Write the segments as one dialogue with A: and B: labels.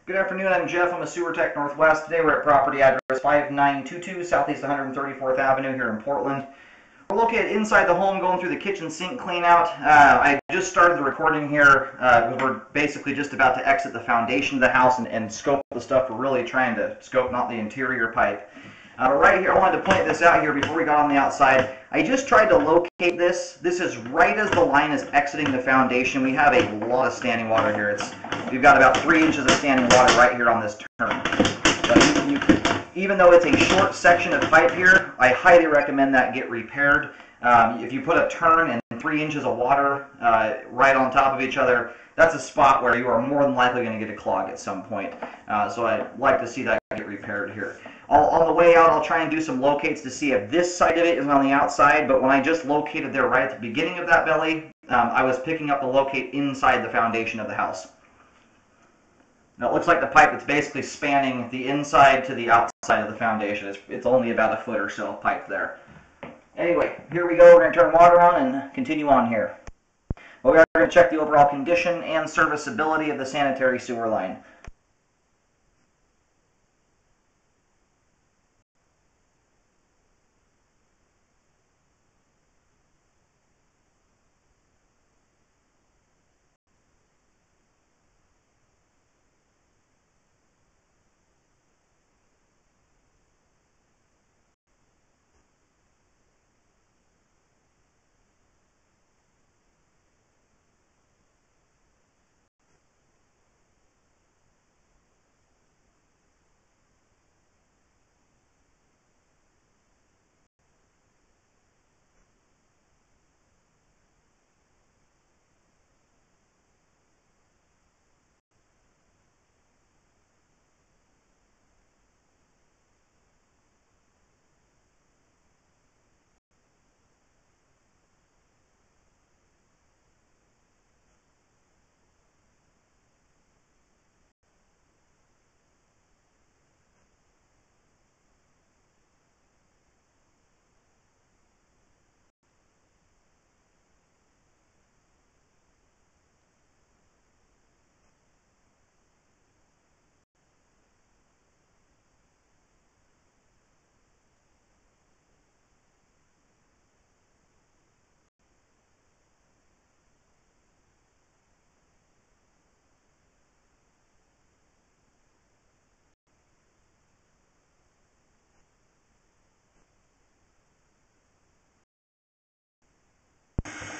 A: Good afternoon, I'm Jeff. I'm a Sewer Tech Northwest. Today we're at property address 5922 Southeast 134th Avenue here in Portland. We're located inside the home, going through the kitchen sink clean out. I just started the recording here because we're basically just about to exit the foundation of the house and scope the stuff. We're really trying to scope, not the interior pipe. But right here, I wanted to point this out here before we got on the outside. I just tried to locate this. This is right as the line is exiting the foundation. We have a lot of standing water here. We've got about 3 inches of standing water right here on this turn. But even though it's a short section of pipe here, I highly recommend that get repaired. If you put a turn and 3 inches of water right on top of each other, that's a spot where you are more than likely going to get a clog at some point. So I'd like to see that get repaired here. On the way out, I'll try and do some locates to see if this side of it is on the outside, but when I just located there right at the beginning of that belly, I was picking up the locate inside the foundation of the house. Now it looks like the pipe that's basically spanning the inside to the outside of the foundation. It's only about a foot or so of pipe there. Anyway, here we go. We're going to turn water on and continue on here. Well, we are going to check the overall condition and serviceability of the sanitary sewer line.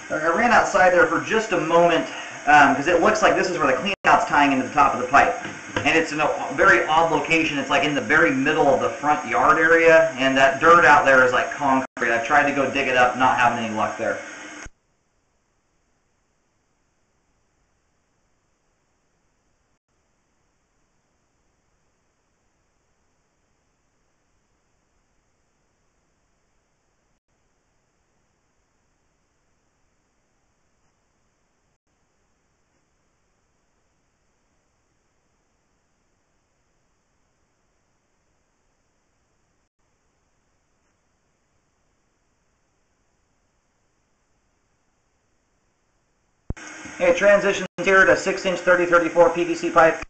A: I ran outside there for just a moment because it looks like this is where the cleanout's tying into the top of the pipe. And it's in a very odd location. It's like in the very middle of the front yard area, and that dirt out there is like concrete. I've tried to go dig it up, not having any luck there. It transitions here to 6-inch 3034 PVC pipe.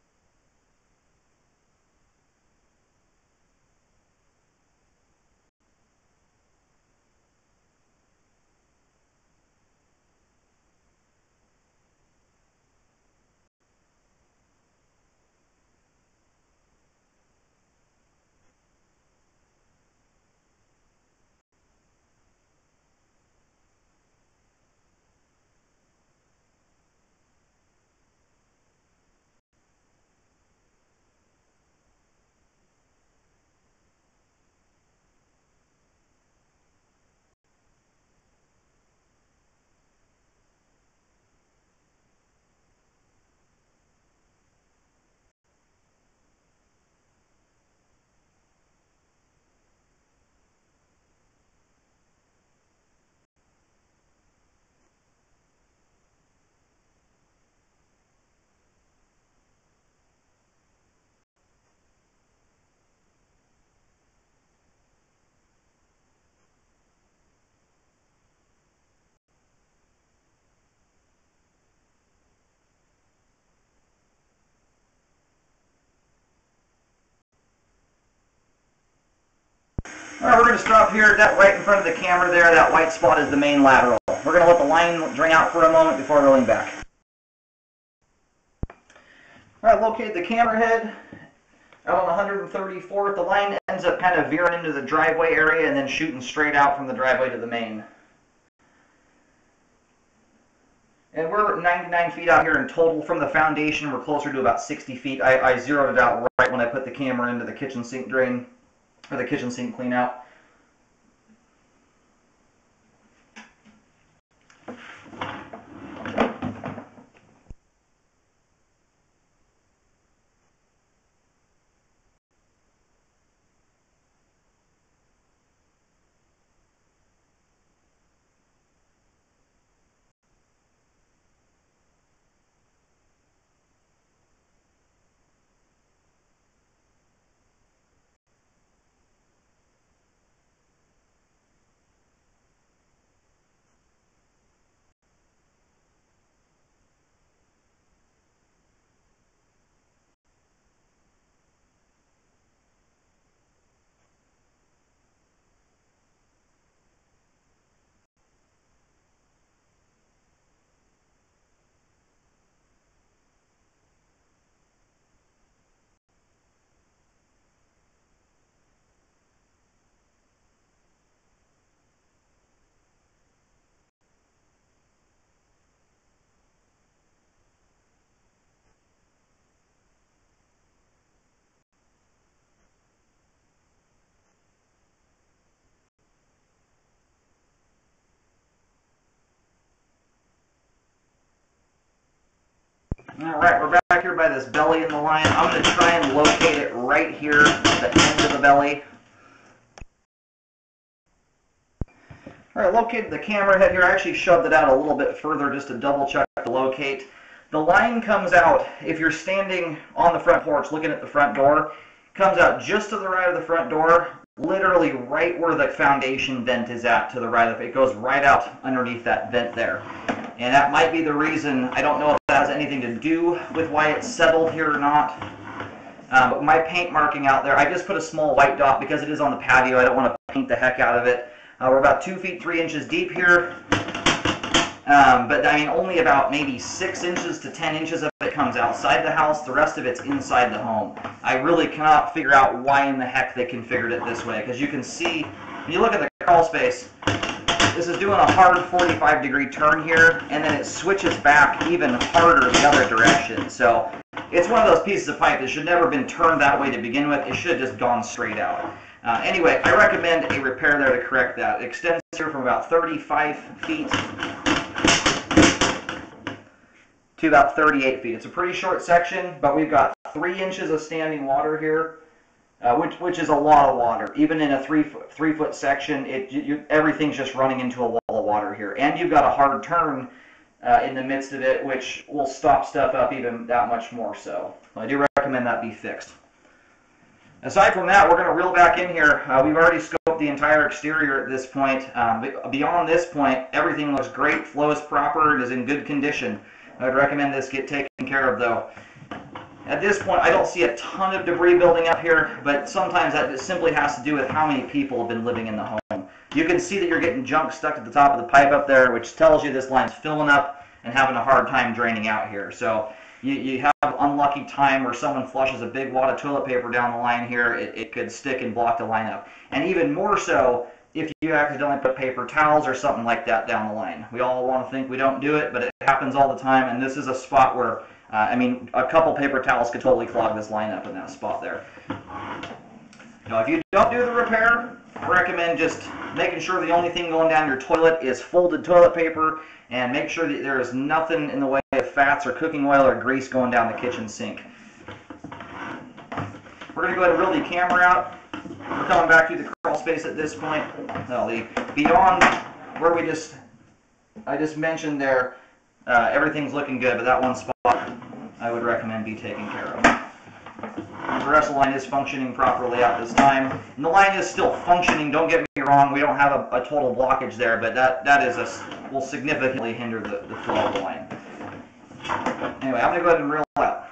A: Alright, we're going to stop here, that right in front of the camera there, that white spot is the main lateral. We're going to let the line drain out for a moment before rolling back. Alright, locate the camera head out on 134th. The line ends up kind of veering into the driveway area and then shooting straight out from the driveway to the main. And we're 99 feet out here in total from the foundation. We're closer to about 60 feet. I zeroed it out right when I put the camera into the kitchen sink drain, or the kitchen sink clean out. Alright, we're back here by this belly in the line. I'm going to try and locate it right here at the end of the belly. Alright, located the camera head here. I actually shoved it out a little bit further just to double check to locate. The line comes out, if you're standing on the front porch looking at the front door, comes out just to the right of the front door, literally right where the foundation vent is at to the right of it. It goes right out underneath that vent there. And that might be the reason. I don't know if that has anything to do with why it's settled here or not. But my paint marking out there, I just put a small white dot because it is on the patio. I don't want to paint the heck out of it. We're about 2 feet 3 inches deep here. But I mean, only about maybe 6 inches to 10 inches of it comes outside the house. The rest of it's inside the home. I really cannot figure out why in the heck they configured it this way. Because you can see, when you look at the crawl space, this is doing a hard 45-degree turn here, and then it switches back even harder the other direction. So it's one of those pieces of pipe that should never have been turned that way to begin with. It should have just gone straight out. Anyway, I recommend a repair there to correct that. It extends here from about 35 feet to about 38 feet. It's a pretty short section, but we've got 3 inches of standing water here. Which is a lot of water. Even in a three foot section, everything's just running into a wall of water here. And you've got a hard turn in the midst of it, which will stop stuff up even that much more so. I do recommend that be fixed. Aside from that, we're going to reel back in here. We've already scoped the entire exterior at this point. Beyond this point, everything looks great, flows proper, and is in good condition. I would recommend this get taken care of though. At this point, I don't see a ton of debris building up here, but sometimes that just simply has to do with how many people have been living in the home. You can see that you're getting junk stuck at the top of the pipe up there, which tells you this line's filling up and having a hard time draining out here. So you have unlucky time where someone flushes a big wad of toilet paper down the line here, it could stick and block the line up. And even more so if you accidentally put paper towels or something like that down the line. We all want to think we don't do it, but it happens all the time, and this is a spot where I mean, a couple paper towels could totally clog this line up in that spot there. Now, if you don't do the repair, I recommend just making sure the only thing going down your toilet is folded toilet paper, and make sure that there is nothing in the way of fats or cooking oil or grease going down the kitchen sink. We're going to go ahead and reel the camera out. We're coming back through the crawl space at this point. No, beyond where I just mentioned there, everything's looking good, but that one spot I would recommend be taken care of. The rest of the line is functioning properly at this time. And the line is still functioning, don't get me wrong, we don't have a total blockage there, but that will significantly hinder the flow of the line. Anyway, I'm going to go ahead and reel out.